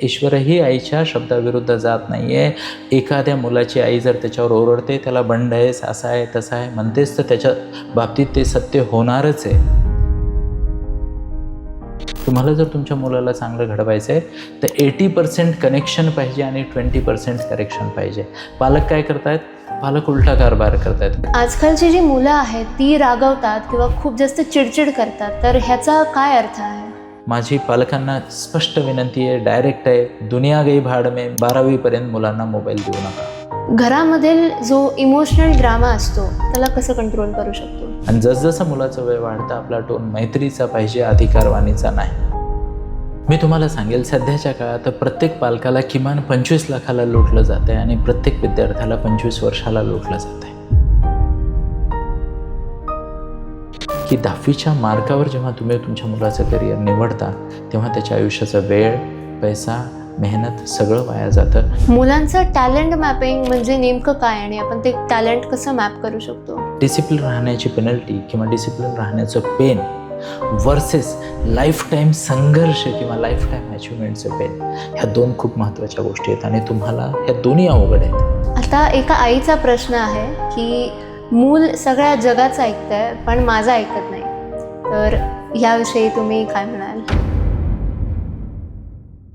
ईश्वरही आईच्या शब्दाविरुद्ध जात नाही आहे. एखाद्या मुलाची आई जर त्याच्यावर ओरडते, त्याला बंड आहेस, असा आहे तसा आहे म्हणतेस, तर त्याच्या बाबतीत ते सत्य होणारच आहे. तुम्हाला जर तुमच्या मुलाला चांगलं घडवायचं आहे तर 80% कनेक्शन पाहिजे आणि 20% करेक्शन पाहिजे. पालक काय करतायत? पालक उलटा कारभार करतायत. आजकालची जी मुलं आहेत ती रागवतात किंवा खूप जास्त चिडचिड करतात, तर ह्याचा काय अर्थ आहे? माझी पालकांना स्पष्ट विनंती आहे, डायरेक्ट आहे, दुनिया गई भाड में 12वी पर्यंत मुलांना मोबाईल देऊ नका. घरामधील जो इमोशनल ड्रामा असतो त्याला कसं कंट्रोल करू शकतो? आणि जसजसं मुलाचं वय वाढतं आपला टोन मैत्रीचा पाहिजे, अधिकारवाणीचा नाही. मी तुम्हाला सांगेल, सध्याच्या काळात प्रत्येक पालकाला किमान 25 लाखाला लुटलं जातं आहे आणि प्रत्येक विद्यार्थ्याला 25 वर्षाला लुटलं जात आहे. की 10वीच्या मार्कावर जेव्हा तुम्ही तुमच्या मुलाचं करिअर निवडता तेव्हा त्याच्या आयुष्याचा वेळ, पैसा, मेहनत सगळं वाया जातं. मुलांचं टॅलेंट मॅपिंग म्हणजे नेमकं काय आणि आपण ते टॅलेंट कसं मॅप करू शकतो? डिसिप्लिन राहण्याची पेनल्टी किंवा डिसिप्लिन राहण्याचं पेन वर्सेस लाईफ टाईम संघर्ष किंवा लाईफ टाईम अचिव्हमेंटचं पेन, ह्या दोन खूप महत्त्वाच्या गोष्टी आहेत आणि तुम्हाला ह्या दोन्ही अवघड आहेत. आता एका आईचा प्रश्न आहे की मूल सगळ्या जगाचं ऐकतंय पण माझं ऐकत नाही, तर याविषयी तुम्ही काय म्हणाल?